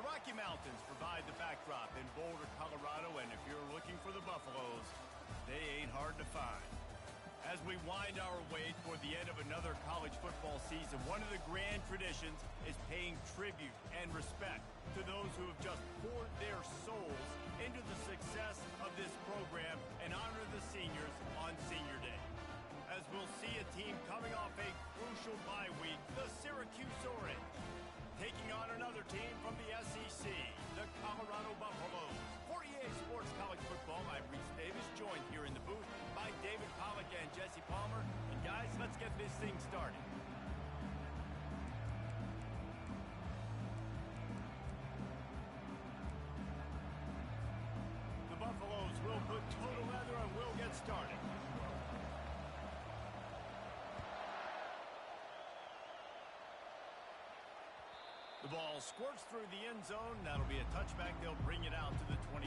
Rocky Mountains provide the backdrop in Boulder, Colorado, and if you're looking for the Buffaloes, they ain't hard to find. As we wind our way toward the end of another college football season, one of the grand traditions is paying tribute and respect to those who have just poured their souls into the success of this program and honor the seniors on Senior Day. As we'll see a team coming off a crucial bye week, the Syracuse Orange, taking on another team from the SEC, the Colorado Buffaloes. For EA Sports College Football, I'm Reese Davis, joined here in the booth by David Pollack and Jesse Palmer. And guys, let's get this thing started. The Buffaloes will put total leather and we'll get started. The ball squirts through the end zone. That'll be a touchback. They'll bring it out to the 25.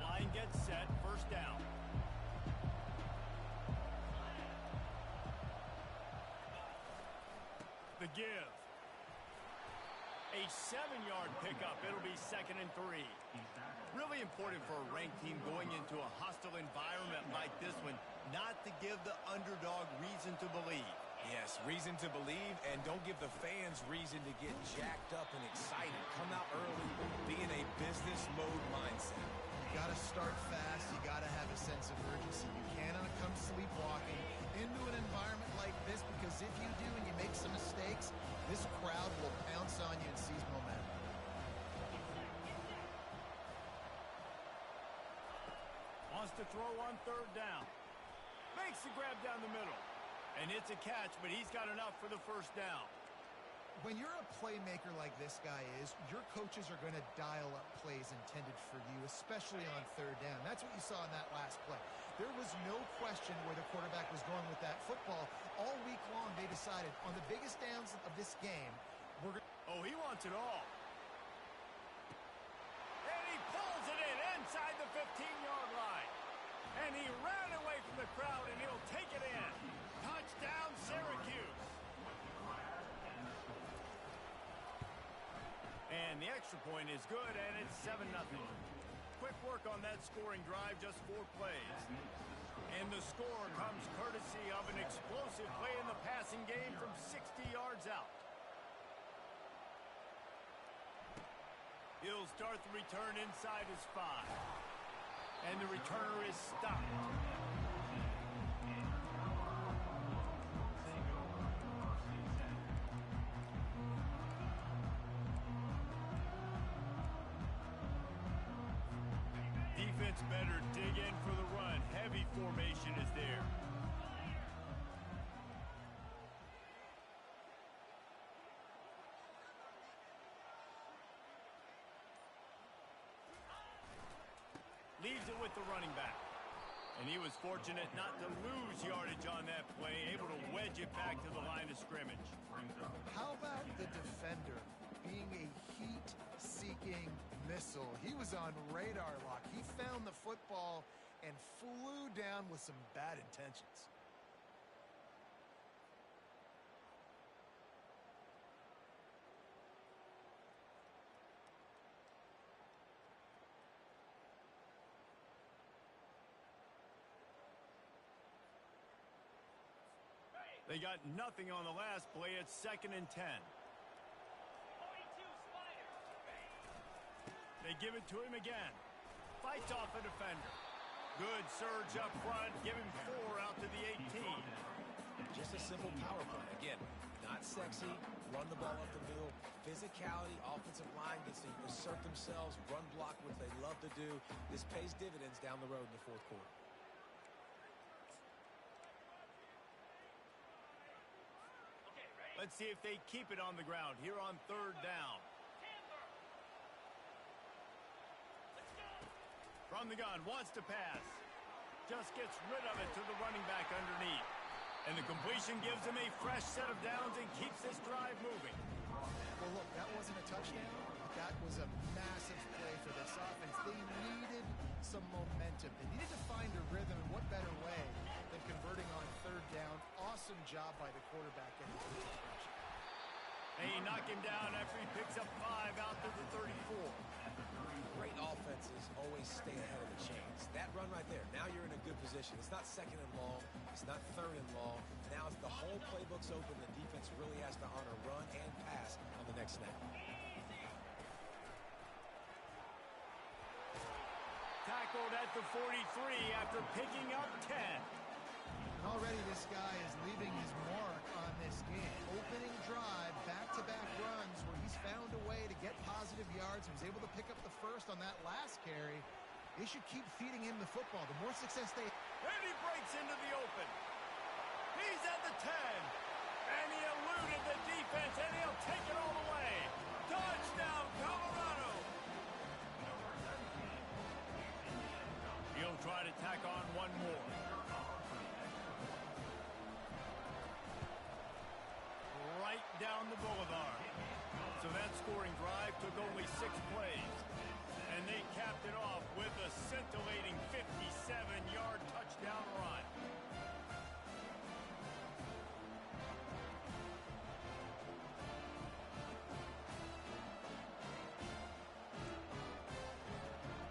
Line gets set. First down. The give. A 7-yard pickup. It'll be 2nd and 3. Really important for a ranked team going into a hostile environment like this one, not to give the underdog reason to believe. Yes, reason to believe, and don't give the fans reason to get jacked up and excited. Come out early, be in a business mode mindset. You got to start fast. You got to have a sense of urgency. You cannot come sleepwalking into an environment like this, because if you do and you make some mistakes, this crowd will pounce on you and seize momentum. Wants to throw on 3rd down. Makes the grab down the middle. And it's a catch, but he's got enough for the first down. When you're a playmaker like this guy is, your coaches are going to dial up plays intended for you, especially on 3rd down. That's what you saw in that last play. There was no question where the quarterback was going with that football. All week long, they decided on the biggest downs of this game, we're going to... Oh, he wants it all. And he pulls it in inside the 15-yard line. And he ran away from the crowd, and he'll take it in. Touchdown, Syracuse. And the extra point is good, and it's 7-0. Quick work on that scoring drive, just 4 plays. And the score comes courtesy of an explosive play in the passing game from 60 yards out. He'll start the return inside his 5. And the returner is stopped. Defense better dig in for the run. Heavy formation is there. Leaves it with the running back. And he was fortunate not to lose yardage on that play, able to wedge it back to the line of scrimmage. How about the defender being a heat-seeking missile? He was on radar lock. He found the football and flew down with some bad intentions. They got nothing on the last play. It's 2nd and 10. They give it to him again. Fights off a defender. Good surge up front. Give him 4 out to the 18. Just a simple power play. Again, not sexy. Run the ball up the middle. Physicality, offensive line gets to assert themselves, run block, what they love to do. This pays dividends down the road in the 4th quarter. Let's see if they keep it on the ground here on 3rd down. From the gun, wants to pass. Just gets rid of it to the running back underneath. And the completion gives him a fresh set of downs and keeps this drive moving. Well, look, that wasn't a touchdown. That was a massive play for this offense. They needed some momentum. They needed to find a rhythm, and what better way than converting on 3rd down. Awesome job by the quarterback getting to the pressure. And he knocked him down after he picks up 5 out to the 34. Great offenses always stay ahead of the chains. That run right there, now you're in a good position. It's not second and long. It's not third and long. Now it's the whole playbook's open. The defense really has to honor run and pass on the next snap. Tackled at the 43 after picking up 10. Already this guy is leaving his mark on this game. Opening drive, back-to-back runs where he's found a way to get positive yards. He was able to pick up the first on that last carry. They should keep feeding him the football. The more success they... And he breaks into the open. He's at the 10. And he eluded the defense, and he'll take it all the way. Touchdown, Colorado. He'll try to tack on one more. Right down the boulevard. So that scoring drive took only 6 plays. And they capped it off with a scintillating 57-yard touchdown run.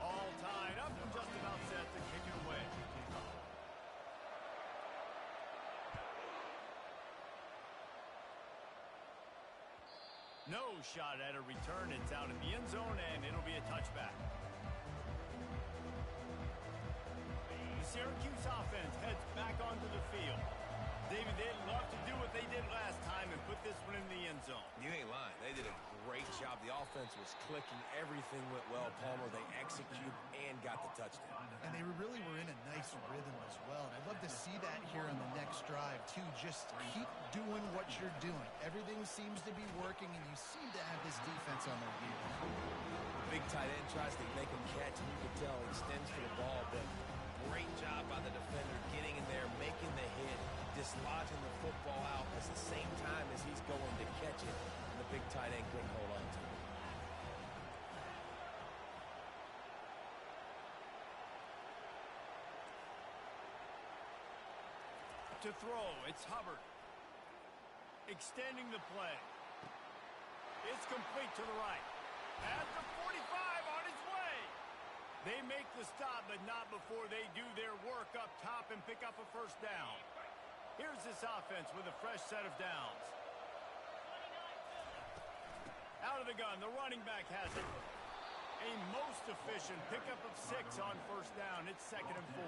All tied up and just about set to kick it away. No shot at a return. It's out in the end zone, and it'll be a touchback. The Syracuse offense heads back onto the field. David, they'd love to do what they did last time and put this one in the end zone. You ain't lying. They did a great job. The offense was clicking. Everything went well, Palmer. They executed and got the touchdown. And they really were in a nice rhythm as well. And I'd love to see that here on the next drive, too. Just keep doing what you're doing. Everything seems to be working, and you seem to have this defense on their heels. Big tight end tries to make him catch, and you can tell he extends for the ball, but great job by the defender getting in there, making the hit, dislodging the football out at the same time as he's going to catch it, and the big tight end couldn't hold on to it. To throw, it's Hubbard. Extending the play. It's complete to the right. At the 45 on his way. They make the stop, but not before they do their work up top and pick up a first down. Here's this offense with a fresh set of downs. Out of the gun, the running back has it. A most efficient pickup of 6 on first down. It's 2nd and 4.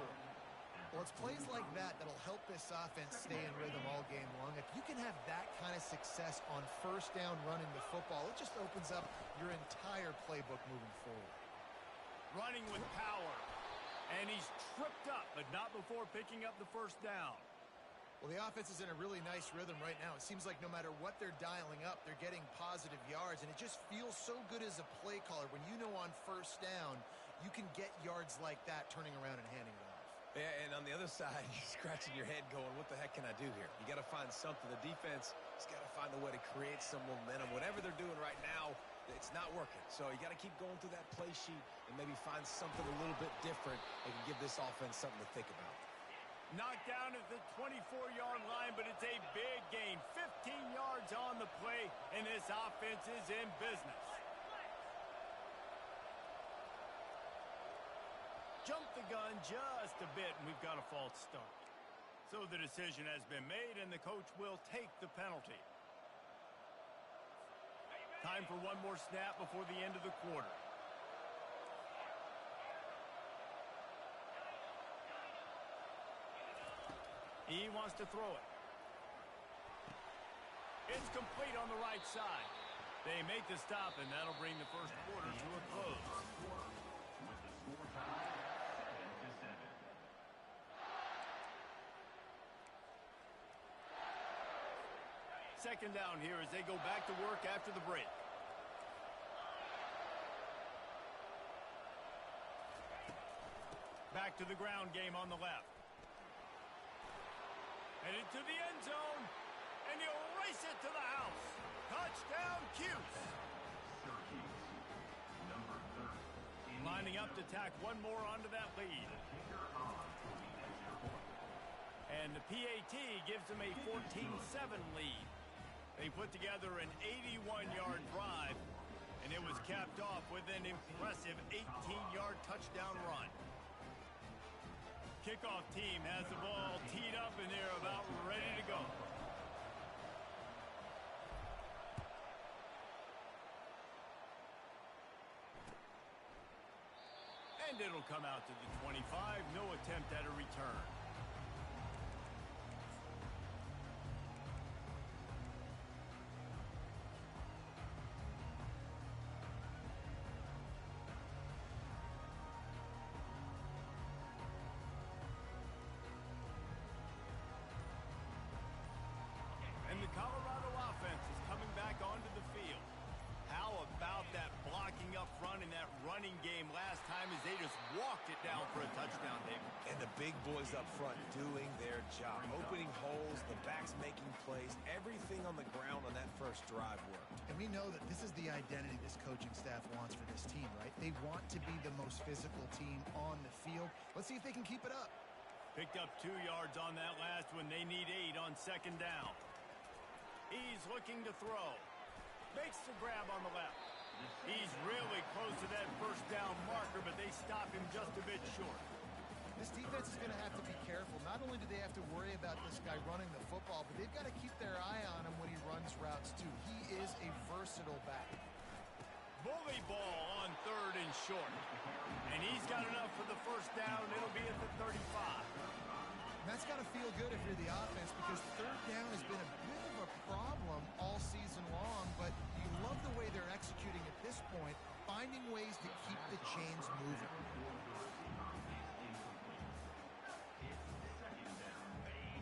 Well, it's plays like that that'll help this offense stay in rhythm all game long. If you can have that kind of success on first down running the football, it just opens up your entire playbook moving forward. Running with power. And he's tripped up, but not before picking up the first down. Well, the offense is in a really nice rhythm right now. It seems like no matter what they're dialing up, they're getting positive yards, and it just feels so good as a play caller when you know on first down you can get yards like that turning around and handing it off. Yeah, and on the other side, you're scratching your head going, what the heck can I do here? You got to find something. The defense has got to find a way to create some momentum. Whatever they're doing right now, it's not working. So you got to keep going through that play sheet and maybe find something a little bit different that can give this offense something to think about. Knocked down at the 24-yard line, but it's a big gain. 15 yards on the play, and this offense is in business. Jumped the gun just a bit, and we've got a false start. So the decision has been made, and the coach will take the penalty. Time for one more snap before the end of the quarter. He wants to throw it. It's complete on the right side. They make the stop, and that'll bring the first quarter to a close. Second down here as they go back to work after the break. Back to the ground game on the left. Headed to the end zone, and he'll race it to the house. Touchdown, Cuse. Lining up to tack one more onto that lead. And the PAT gives them a 14-7 lead. They put together an 81-yard drive, and it was capped off with an impressive 18-yard touchdown run. Kickoff team has the ball teed up, and they're about ready to go. And it'll come out to the 25. No attempt at a return. And the Colorado offense is coming back onto the field. How about that blocking up front in that running game last time as they just walked it down for a touchdown, David? And the big boys up front doing their job. Opening holes, the backs making plays. Everything on the ground on that first drive worked. And we know that this is the identity this coaching staff wants for this team, right? They want to be the most physical team on the field. Let's see if they can keep it up. Picked up 2 yards on that last one. They need 8 on second down. He's looking to throw. Makes the grab on the left. He's really close to that first down marker, but they stop him just a bit short. This defense is going to have to be careful. Not only do they have to worry about this guy running the football, but they've got to keep their eye on him when he runs routes too. He is a versatile back. Bully ball on third and short. And he's got enough for the first down. It'll be at the 35. And that's got to feel good if you're the offense, because third down has been a bit of a problem all season long, but you love the way they're executing at this point, finding ways to keep the chains moving.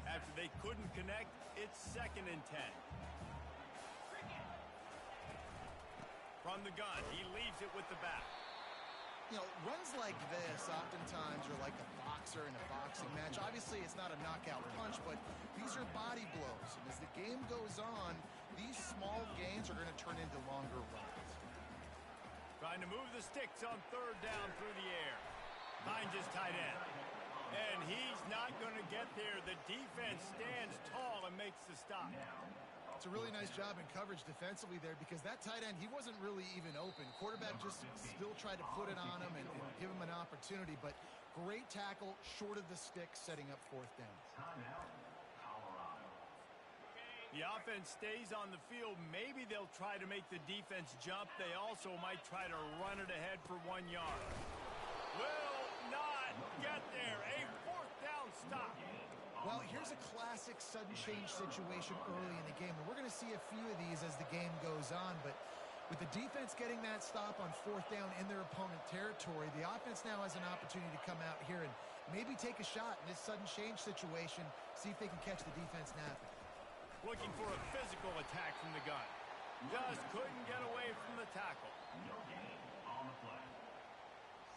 After they couldn't connect, it's 2nd and 10. From the gun, he leaves it with the back. You know, runs like this oftentimes are like a boxer in a boxing match. Obviously, it's not a knockout punch, but these are body blows. And as the game goes on, these small gains are going to turn into longer runs. Trying to move the sticks on third down through the air. Finds his tight end. And he's not going to get there. The defense stands tall and makes the stop. It's a really nice job in coverage defensively there, because that tight end, he wasn't really even open. Quarterback just still tried to put it on him and give him an opportunity, but great tackle short of the stick, setting up fourth down. The offense stays on the field. Maybe they'll try to make the defense jump. They also might try to run it ahead for 1 yard. Will not get there. A fourth down stop. Well, here's a classic sudden change situation early in the game, and we're going to see a few of these as the game goes on, but with the defense getting that stop on fourth down in their opponent territory, the offense now has an opportunity to come out here and maybe take a shot in this sudden change situation, see if they can catch the defense napping. Looking for a physical attack from the gun. Just couldn't get away from the tackle. No gain on the play.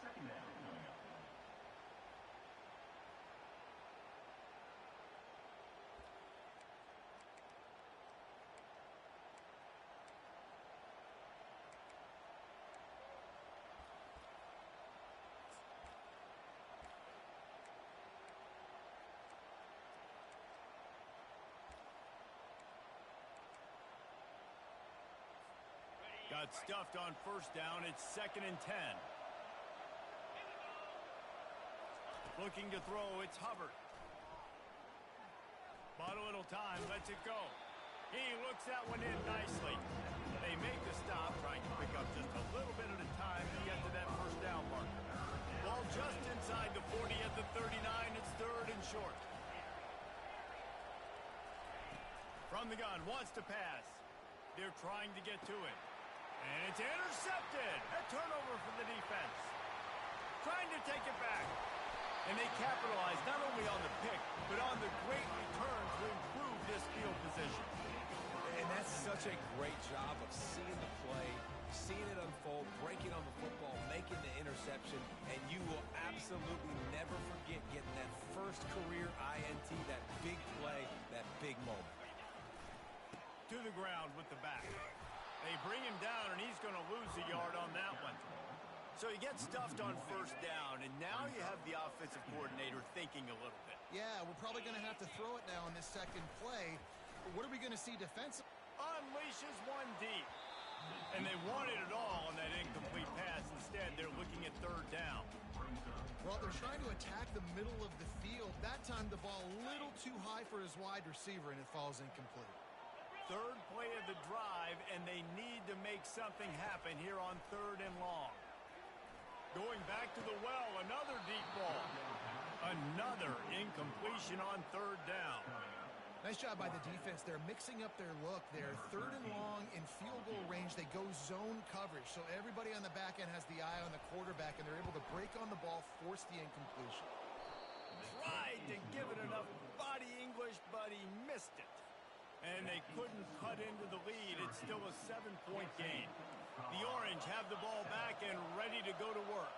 Second down coming up. Got stuffed on first down. It's 2nd and 10. Looking to throw. It's Hubbard. Bought a little time. Lets it go. He looks that one in nicely. They make the stop, trying to pick up just a little bit at a time to get to that first down marker. Ball just inside the 40 at the 39. It's 3rd and short. From the gun. Wants to pass. They're trying to get to it. And it's intercepted. A turnover for the defense. Trying to take it back. And they capitalize not only on the pick, but on the great return to improve this field position. And that's such a great job of seeing the play, seeing it unfold, breaking on the football, making the interception, and you will absolutely never forget getting that first career INT, that big play, that big moment. To the ground with the back. They bring him down, and he's going to lose a yard on that one. So you get stuffed on first down, and now you have the offensive coordinator thinking a little bit. Yeah, we're probably going to have to throw it now in this second play. What are we going to see defensively? Unleashes one deep. And they wanted it all on that incomplete pass. Instead, they're looking at third down. Well, they're trying to attack the middle of the field. That time, the ball a little too high for his wide receiver, and it falls incomplete. Third play of the drive, and they need to make something happen here on third and long. Going back to the well, another deep ball. Another incompletion on third down. Nice job by the defense. They're mixing up their look. They're third and long in field goal range. They go zone coverage, so everybody on the back end has the eye on the quarterback, and they're able to break on the ball, force the incompletion. Tried to give it enough body English, but he missed it. And they couldn't cut into the lead. It's still a 7-point game. The Orange have the ball back and ready to go to work.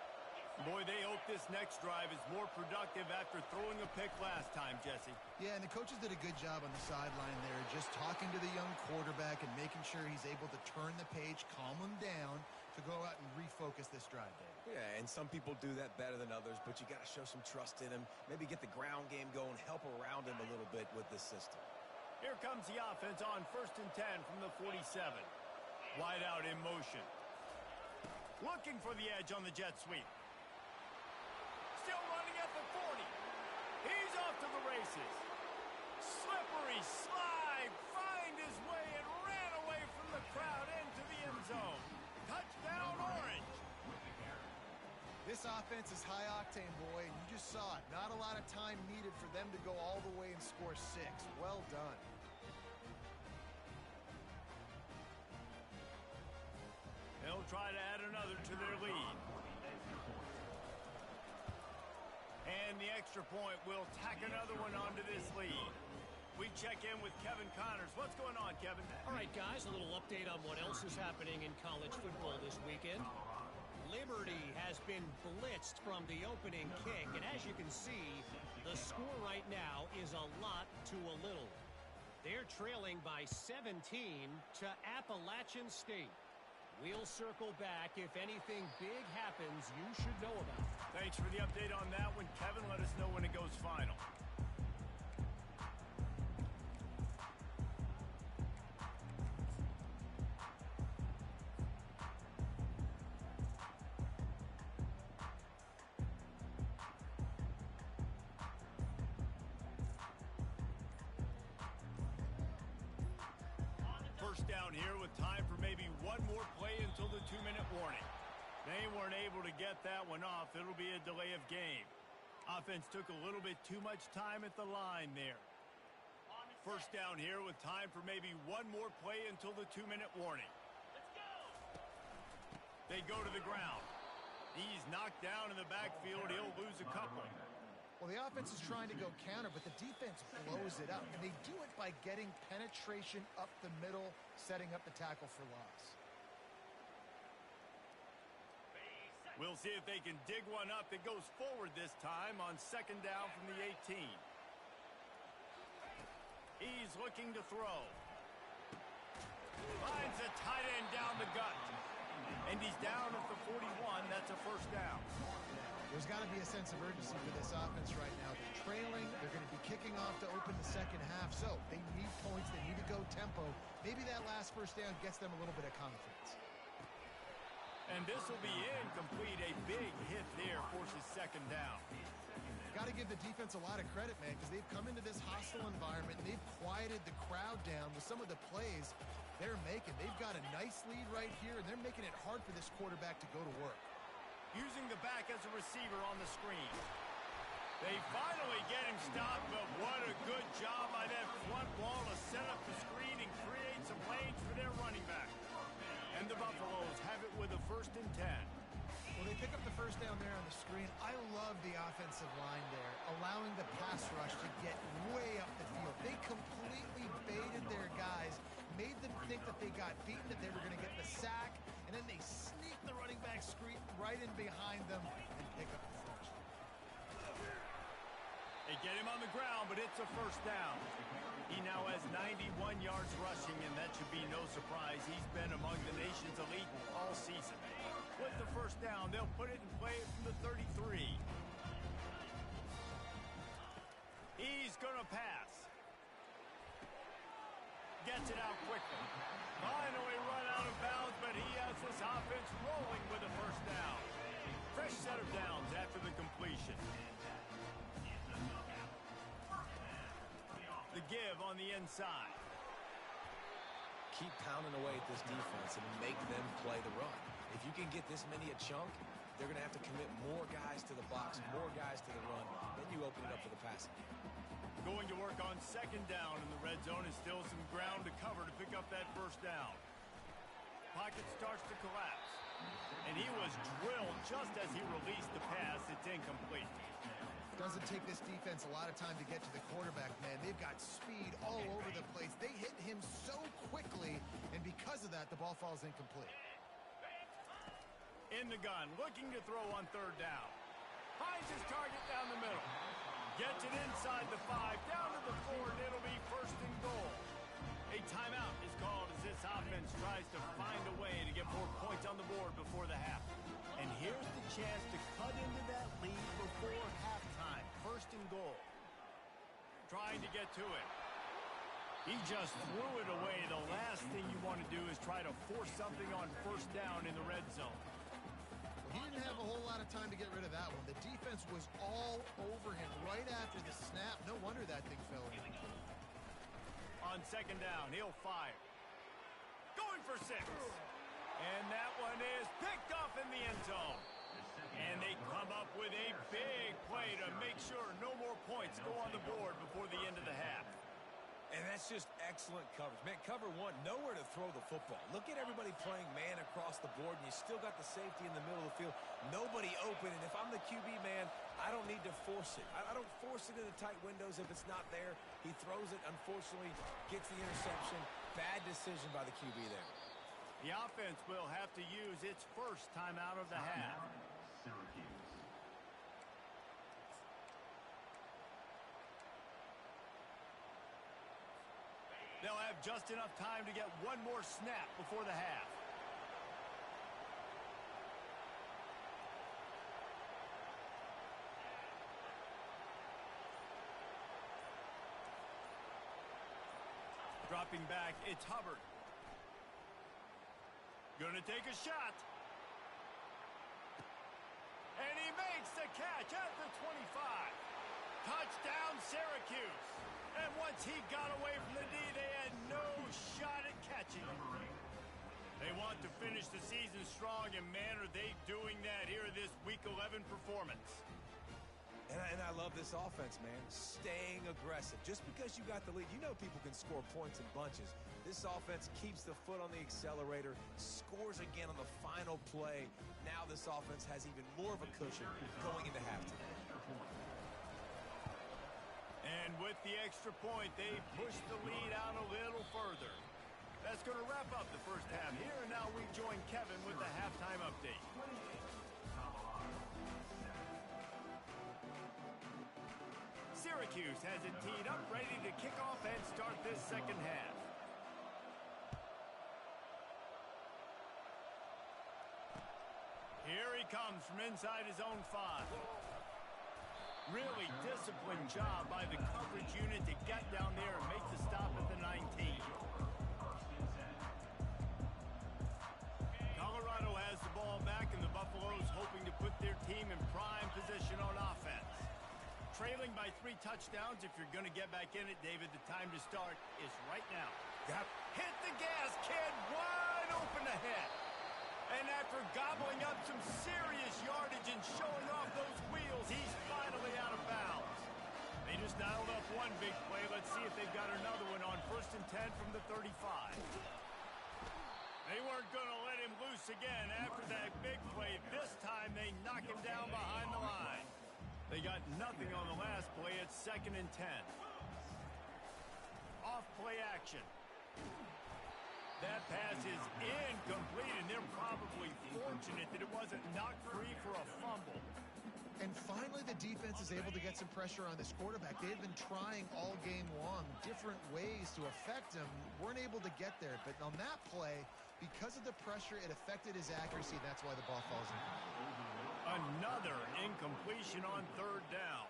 Boy, they hope this next drive is more productive after throwing a pick last time, Jesse. Yeah, and the coaches did a good job on the sideline there, just talking to the young quarterback and making sure he's able to turn the page, calm him down to go out and refocus this drive, Dave. Yeah, and some people do that better than others, but you got to show some trust in him. Maybe get the ground game going, help around him a little bit with this system. Here comes the offense on 1st and 10 from the 47. Wide out in motion. Looking for the edge on the jet sweep. Still running at the 40. He's off to the races. Slippery slide. Find his way and ran away from the crowd into the end zone. Touchdown, Orange. This offense is high octane, boy, and you just saw it. Not a lot of time needed for them to go all the way and score 6. Well done. They'll try to add another to their lead. And the extra point will tack another one onto this lead. We check in with Kevin Connors. What's going on, Kevin? All right, guys, a little update on what else is happening in college football this weekend. Liberty has been blitzed from the opening kick, and as you can see, the score right now is a lot to a little. They're trailing by 17 to Appalachian State. We'll circle back. If anything big happens, you should know about it. Thanks for the update on that one, Kevin. Let us know when it goes final. First down here with time for maybe one more play until the 2-minute warning. They weren't able to get that one off. It'll be a delay of game. Offense took a little bit too much time at the line there. First down here with time for maybe one more play until the 2-minute warning. They go to the ground. He's knocked down in the backfield. He'll lose a couple. Well, the offense is trying to go counter, but the defense blows it up. And they do it by getting penetration up the middle, setting up the tackle for loss. We'll see if they can dig one up that goes forward this time on 2nd down from the 18. He's looking to throw. Finds a tight end down the gut. And he's down at the 41. That's a first down. There's got to be a sense of urgency for this offense right now. They're trailing. They're going to be kicking off to open the second half. So they need points. They need to go tempo. Maybe that last first down gets them a little bit of confidence. And this will be incomplete. A big hit there forces 2nd down. Got to give the defense a lot of credit, man, because they've come into this hostile environment and they've quieted the crowd down with some of the plays they're making. They've got a nice lead right here, and they're making it hard for this quarterback to go to work. Using the back as a receiver on the screen. They finally get him stopped, but what a good job by that front wall to set up the screen and create some lanes for their running back. And the Buffaloes have it with a 1st and 10. Well, they pick up the first down there on the screen. I love the offensive line there, allowing the pass rush to get way up the field. They completely baited their guys, made them think that they got beaten, that they were going to get the sack, and then they sneak the running back screen right in behind them and pick up the first. They get him on the ground, but it's a first down. He now has 91 yards rushing, and that should be no surprise. He's been among the nation's elite all season. With the first first down. They'll put it and play it from the 33. He's going to pass. Gets it out quickly. Finally run out of bounds, but he has this offense rolling with a first down. Fresh set of downs after the completion. The give on the inside. Keep pounding away at this defense and make them play the run. If you can get this many a chunk, they're going to have to commit more guys to the box, more guys to the run. Then you open it up for the passing. Going to work on second down in the red zone is still some ground to cover to pick up that first down. Pocket starts to collapse. And he was drilled just as he released the pass. It's incomplete. Doesn't take this defense a lot of time to get to the quarterback, man. They've got speed all over the place. They hit him so quickly, and because of that, the ball falls incomplete. In the gun, looking to throw on third down. Finds his target down the middle. Gets it inside the 5, down to the 4, and it'll be first and goal. A timeout is called as this offense tries to find a way to get more points on the board before the half. And here's the chance to cut into that lead before halftime. First and goal. Trying to get to it. He just threw it away. The last thing you want to do is try to force something on first down in the red zone. He didn't have a whole lot of time to get rid of that one. The defense was all over him right after the snap. No wonder that thing fell in. On second down, he'll fire. Going for 6. And that one is picked off in the end zone. And they come up with a big play to make sure no more points go on the board before the end of the half. And that's just excellent coverage. Man, cover one, nowhere to throw the football. Look at everybody playing man across the board, and you still got the safety in the middle of the field. Nobody open, and if I'm the QB, man, I don't need to force it. I don't force it into tight windows if it's not there. He throws it, unfortunately, gets the interception. Bad decision by the QB there. The offense will have to use its first timeout of the half. Syracuse. They'll have just enough time to get one more snap before the half. Dropping back, it's Hubbard. Gonna take a shot. And he makes the catch at the 25. Touchdown, Syracuse. And once he got away from the D, they had no shot at catching him. They want to finish the season strong, and man, are they doing that here in this Week 11 performance. And I love this offense, man. Staying aggressive. Just because you got the lead, you know people can score points in bunches. This offense keeps the foot on the accelerator, scores again on the final play. Now this offense has even more of a cushion going into halftime. And with the extra point, they push the lead out a little further. That's going to wrap up the first half here, and now we join Kevin with the halftime update. Syracuse has it teed up, ready to kick off and start this second half. Here he comes from inside his own 5. Really disciplined job by the coverage unit to get down there and make the stop at the 19. Colorado has the ball back, and the Buffaloes hoping to put their team in prime position on offense. Trailing by 3 touchdowns. If you're going to get back in it, David, the time to start is right now. Hit the gas, kid. Wide open ahead. And after gobbling up some serious yardage and showing off those wheels, he's finally out of bounds. They just dialed up one big play. Let's see if they've got another one on 1st and 10 from the 35. They weren't going to let him loose again after that big play. This time they knock him down behind the line. They got nothing on the last play. It's 2nd and 10. Off play action. That pass is incomplete, and they're probably fortunate that it wasn't knocked free for a fumble. And finally, the defense is able to get some pressure on this quarterback. They've been trying all game long different ways to affect him. Weren't able to get there, but on that play, Because of the pressure, it affected his accuracy. That's why the ball falls in. Another incompletion on third down.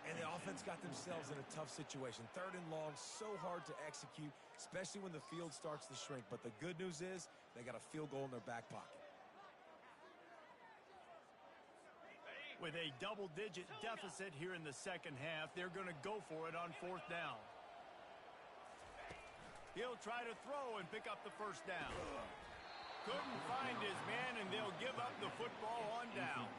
And the offense got themselves in a tough situation. Third and long, so hard to execute, especially when the field starts to shrink. But the good news is they got a field goal in their back pocket. With a double-digit deficit here in the second half, they're going to go for it on fourth down. He'll try to throw and pick up the first down. Couldn't find his man, and they'll give up the football on downs.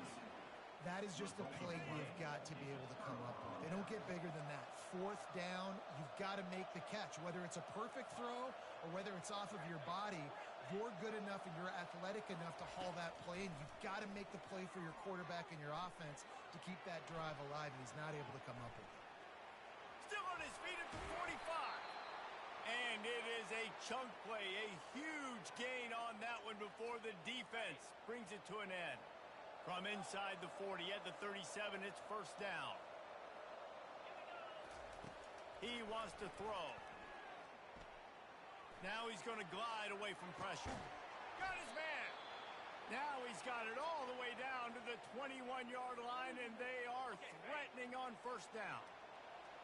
That is just a play you've got to be able to come up with. They don't get bigger than that. Fourth down, you've got to make the catch. Whether it's a perfect throw or whether it's off of your body, you're good enough and you're athletic enough to haul that play, and you've got to make the play for your quarterback and your offense to keep that drive alive, and he's not able to come up with it. Still on his feet at the 45. And it is a chunk play, a huge gain on that one before the defense brings it to an end. From inside the 40 at the 37, it's first down. He wants to throw. Now he's going to glide away from pressure. Got his man. Now he's got it all the way down to the 21-yard line, and they are threatening on first down.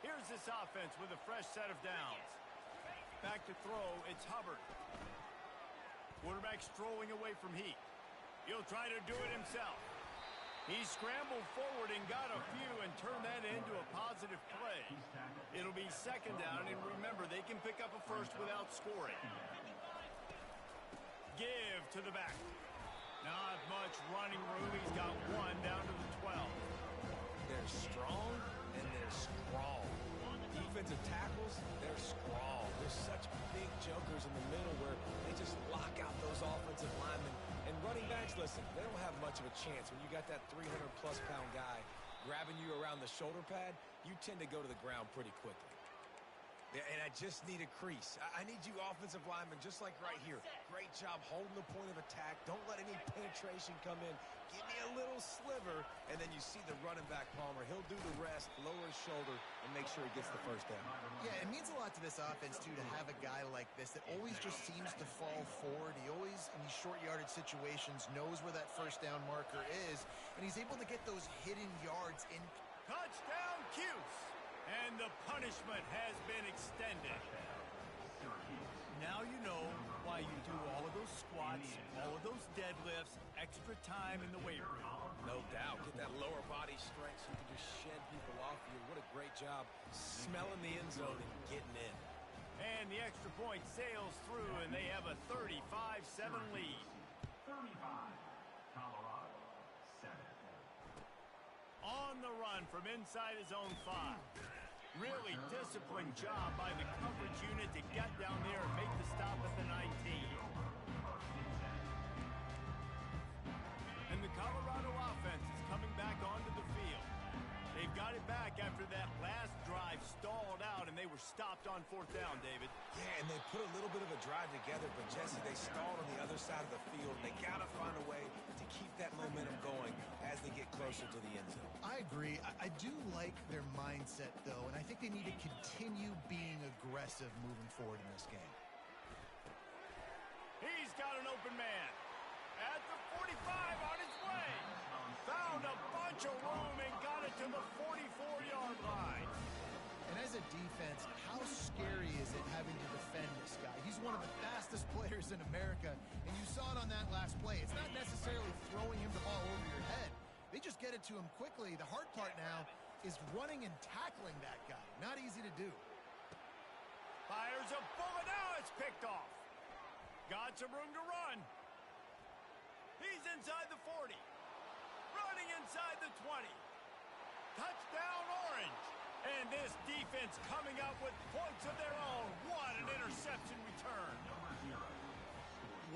Here's this offense with a fresh set of downs. Back to throw, it's Hubbard. Quarterback strolling away from Heat. He'll try to do it himself. He scrambled forward and got a few and turned that into a positive play. It'll be second down, and remember, they can pick up a first without scoring. Give to the back. Not much running room. He's got one down to the 12. They're strong and they're scrawl. Defensive tackles, they're scrawl. There's such big jokers in the middle where they just lock out those offensive linemen. And running backs, listen, they don't have much of a chance. When you got that 300-plus pound guy grabbing you around the shoulder pad, you tend to go to the ground pretty quickly. And I just need a crease. I need you offensive linemen, just like right here. Great job holding the point of attack. Don't let any penetration come in. Give me a little sliver, and then you see the running back, Palmer. He'll do the rest, lower his shoulder, and make sure he gets the first down. Yeah, it means a lot to this offense, too, to have a guy like this that always just seems to fall forward. He always, in these short yardage situations, knows where that first down marker is, and he's able to get those hidden yards in. Touchdown, Cuse! And the punishment has been extended. Now you know why you do all of those squats, all of those deadlifts, extra time in the weight room. No doubt. Get that lower body strength so you can just shed people off you. What a great job smelling the end zone and getting in. And the extra point sails through, and they have a 35-7 lead. 35, Colorado, 7. On the run from inside his own 5. Really disciplined job by the coverage unit to get down there and make the stop at the 19. And the Colorado offense is coming back onto the field. They've got it back after that last drive stalled out, and they were stopped on fourth down, David. Yeah, and they put a little bit of a drive together, but Jesse, they stalled on the other side of the field, and they got to find a way to keep that momentum going as they get closer to the end zone. I agree. I do like their mindset, though, and I think they need to continue being aggressive moving forward in this game. He's got an open man. At the 45 on his way. Found a bunch of room and got it to the 44-yard line. And as a defense, how scary is it having to defend this guy? He's one of the fastest players in America, and you saw it on that last play. It's not necessarily throwing him the ball over your head. They just get it to him quickly. The hard part now is running and tackling that guy. Not easy to do. Fires a bullet. Now it's picked off. Got some room to run. He's inside the 40. Running inside the 20. Touchdown, Orange. And this defense coming up with points of their own. What an interception return.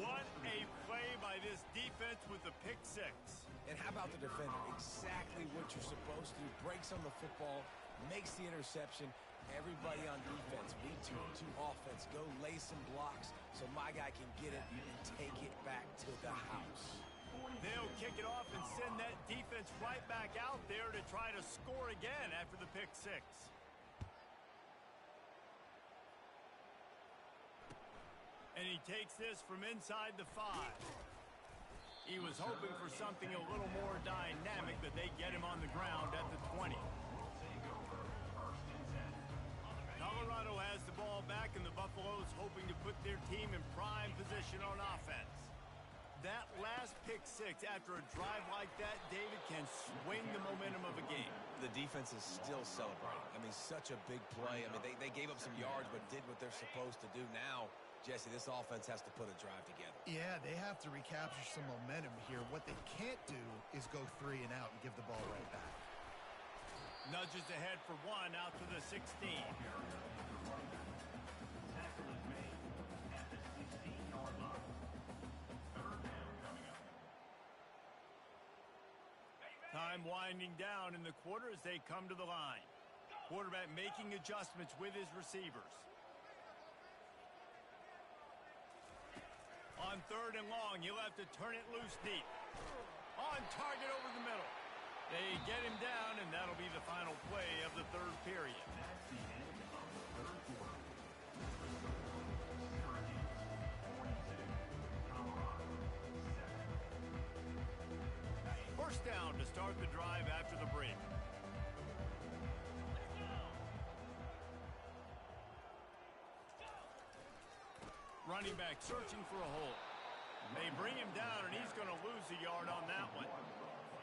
What a play by this defense with the pick six. And how about the defender? Exactly what you're supposed to do. Breaks on the football, makes the interception. Everybody on defense, me too, to offense. Go lay some blocks so my guy can get it and take it back to the house. They'll kick it off and send that defense right back out there to try to score again after the pick six. And he takes this from inside the 5. He was hoping for something a little more dynamic, but they get him on the ground at the 20. Colorado has the ball back, and the Buffaloes hoping to put their team in prime position on offense. That last pick six after a drive like that, David, can swing the momentum of a game. The defense is still celebrating. I mean, such a big play. I mean, they gave up some yards but did what they're supposed to do. Now, Jesse, this offense has to put a drive together. Yeah, they have to recapture some momentum here. What they can't do is go 3 and out and give the ball right back. Nudges ahead for 1 out to the 16. Time winding down in the quarter as they come to the line. Quarterback making adjustments with his receivers. On 3rd and long, he'll have to turn it loose deep. On target over the middle. They get him down, and that'll be the final play of the 3rd period. First down to start the drive after the break. Running back searching for a hole. They bring him down, and he's going to lose a yard on that one.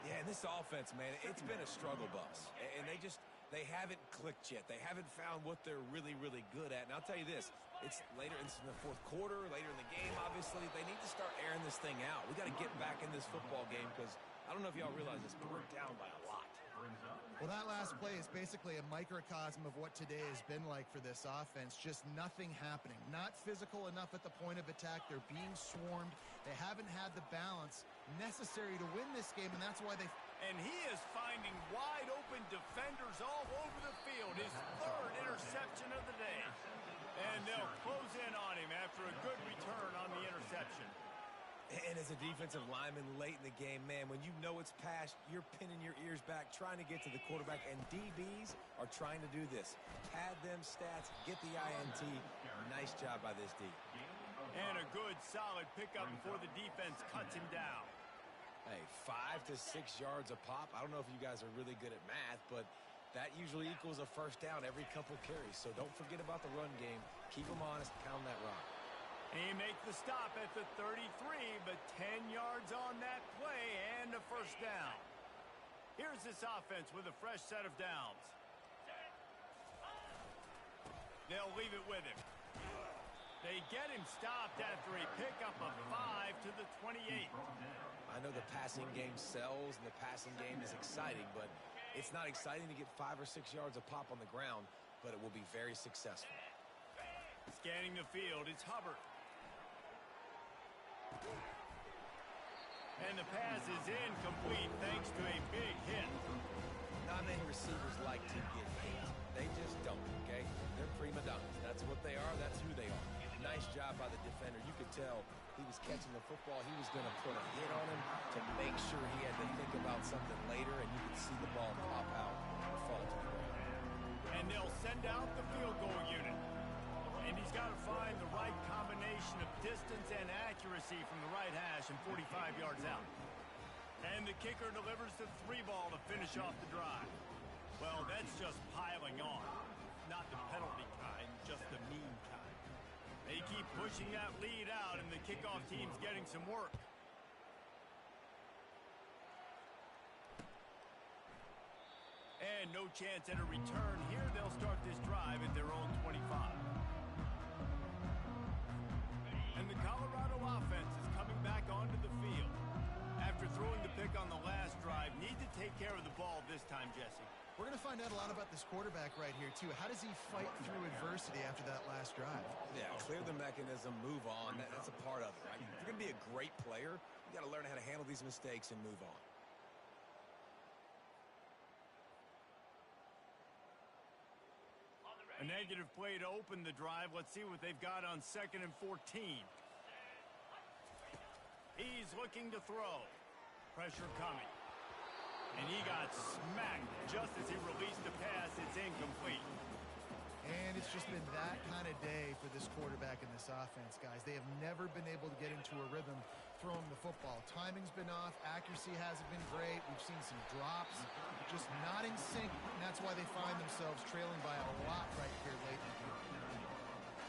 Yeah, and this offense, man, it's been a struggle bus. And they haven't clicked yet. They haven't found what they're really, really good at. And I'll tell you this, it's later in the 4th quarter, later in the game, obviously. They need to start airing this thing out. We got to get back in this football game because I don't know if y'all realize this, but we're down by a lot. Well, that last play is basically a microcosm of what today has been like for this offense. Just nothing happening. Not physical enough at the point of attack. They're being swarmed. They haven't had the balance necessary to win this game, and that's why they... And he is finding wide-open defenders all over the field. His 3rd interception of the day. And they'll close in on him after a good return on the interception. And as a defensive lineman late in the game, man, when you know it's past, you're pinning your ears back, trying to get to the quarterback, and DBs are trying to do this. Pad them stats, get the INT. Nice job by this D. And a good, solid pickup before the defense cuts him down. Hey, 5 to 6 yards a pop. I don't know if you guys are really good at math, but that usually equals a first down every couple carries. So don't forget about the run game. Keep them honest, pound that rock. He makes the stop at the 33, but 10 yards on that play and a first down. Here's this offense with a fresh set of downs. They'll leave it with him. They get him stopped after a pickup of 5 to the 28. I know the passing game sells and the passing game is exciting, but it's not exciting to get 5 or 6 yards a pop on the ground, but it will be very successful. Scanning the field, it's Hubbard. And the pass is incomplete thanks to a big hit. Not many receivers like to get hit. They just don't, okay? They're prima donnas. That's what they are. That's who they are. Nice job by the defender. You could tell he was catching the football. He was going to put a hit on him to make sure he had to think about something later, and you could see the ball pop out and fall to the ground. And they'll send out the field goal unit. And he's got to find the right combination of distance and accuracy from the right hash and 45 yards out. And the kicker delivers the 3 ball to finish off the drive. Well, that's just piling on. Not the penalty kind, just the mean kind. They keep pushing that lead out, and the kickoff team's getting some work. And no chance at a return here. They'll start this drive at their own 25. And the Colorado offense is coming back onto the field. After throwing the pick on the last drive, need to take care of the ball this time, Jesse. We're going to find out a lot about this quarterback right here, too. How does he fight through adversity after that last drive? Yeah, clear the mechanism, move on. That's a part of it, right? If you're going to be a great player, you got to learn how to handle these mistakes and move on. A negative play to open the drive. Let's see what they've got on 2nd and 14. He's looking to throw. Pressure coming. And he got smacked just as he released the pass. It's incomplete. And it's just been that kind of day for this quarterback and this offense, guys. They have never been able to get into a rhythm throwing the football. Timing's been off. Accuracy hasn't been great. We've seen some drops, just not in sync. And that's why they find themselves trailing by a lot right here late in the game.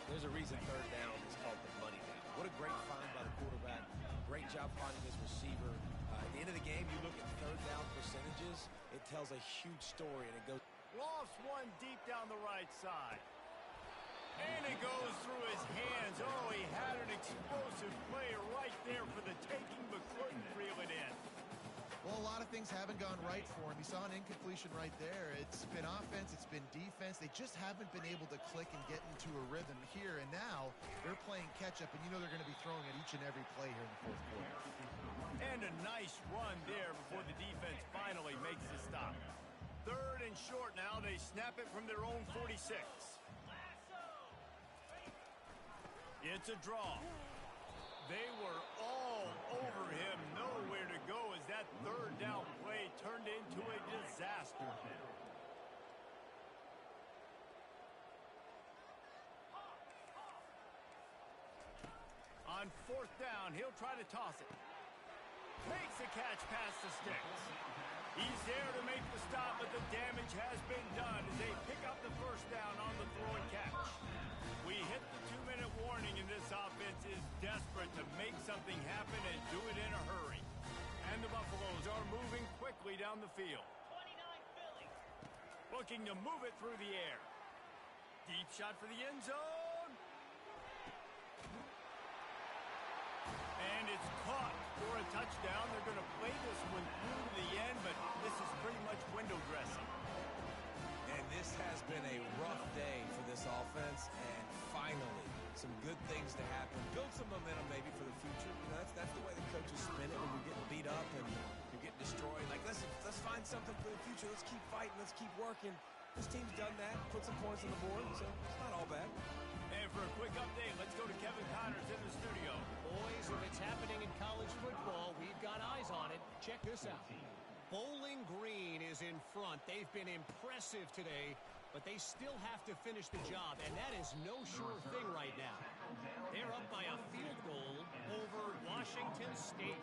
There's a reason third down is called the money down. What a great find by the quarterback. Great job finding his receiver. At the end of the game, you look at third down percentages. It tells a huge story, and it goes. Lofts one deep down the right side. And it goes through his hands. Oh, he had an explosive play right there for the taking, but couldn't reel it in. Well, a lot of things haven't gone right for him. He saw an incompletion right there. It's been offense, it's been defense. They just haven't been able to click and get into a rhythm here. And now they're playing catch-up, and you know they're going to be throwing at each and every play here in the fourth quarter. And a nice run there before the defense finally makes the stop. Third and short now. They snap it from their own 46. It's a draw. They were all over him. Nowhere to go as that third down play turned into a disaster. On fourth down, he'll try to toss it. Makes the catch past the sticks. He's there to make the stop, but the damage has been done as they pick up the first down on the throw and catch. We hit the 2-minute warning, and this offense is desperate to make something happen and do it in a hurry. And the Buffaloes are moving quickly down the field. 29 Philly. Looking to move it through the air. Deep shot for the end zone. And it's caught for a touchdown. They're going to play this one through to the end, but this is pretty much window dressing. And this has been a rough day for this offense, and finally, some good things to happen. Build some momentum maybe for the future. You know, that's the way the coaches spin it when you're getting beat up and you're getting destroyed. Like, listen, let's find something for the future. Let's keep fighting. Let's keep working. This team's done that, put some points on the board, so it's not all bad. And for a quick update, let's go to Kevin Connors in the studio. Boys, if it's happening in college football, we've got eyes on it. Check this out. Bowling Green is in front. They've been impressive today, but they still have to finish the job, and that is no sure thing right now. They're up by a field goal over Washington State.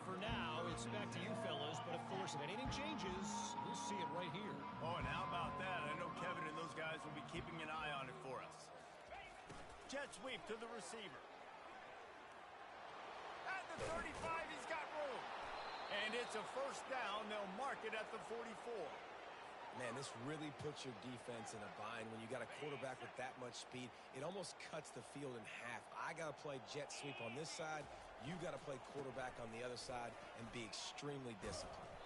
For now, it's back to you fellas, but of course, if anything changes, you'll see it right here. Oh, and how about that? I know Kevin and those guys will be keeping an eye on it for us. Jet sweep to the receiver. At the 35, he's got room. And it's a first down. They'll mark it at the 44. Man, this really puts your defense in a bind when you got a quarterback with that much speed. It almost cuts the field in half. I got to play jet sweep on this side. You got to play quarterback on the other side and be extremely disciplined.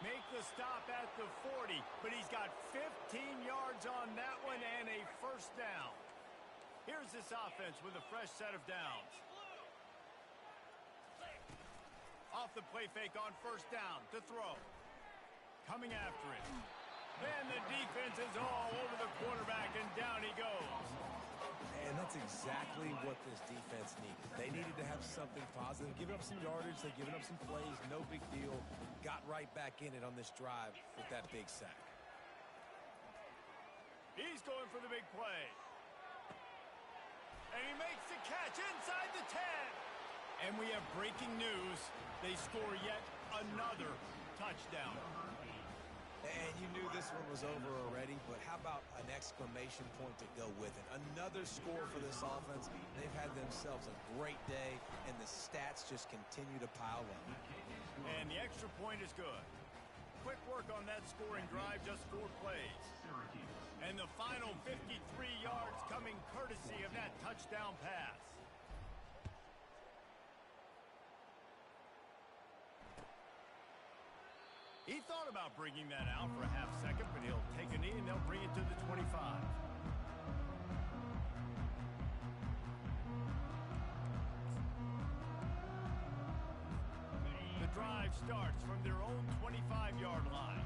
Make the stop at the 40, but he's got 15 yards on that one and a first down. Here's this offense with a fresh set of downs. Off the play fake on first down to throw. Coming after it. And the defense is all over the quarterback, and down he goes. And that's exactly what this defense needed. They needed to have something positive. Giving up some yardage, they've given up some plays, no big deal. Got right back in it on this drive with that big sack. He's going for the big play. And he makes the catch inside the 10. And we have breaking news. They score yet another touchdown. And you knew this one was over already, but how about an exclamation point to go with it? Another score for this offense. They've had themselves a great day, and the stats just continue to pile up. And the extra point is good. Quick work on that scoring drive, just 4 plays. And the final 53 yards coming courtesy of that touchdown pass. He thought about bringing that out for a half second, but he'll take a knee and they'll bring it to the 25. The drive starts from their own 25-yard line.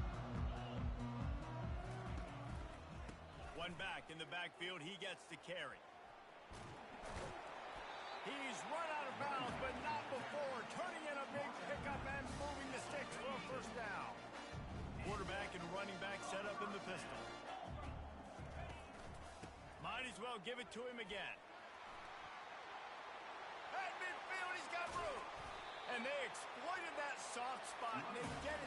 One back in the backfield, he gets to carry. He's run out of bounds, but not before. Turning in a big pickup and moving the sticks for a first down. Quarterback and running back set up in the pistol. give it to him again. At midfield, he's got room. And they exploited that soft spot, and they get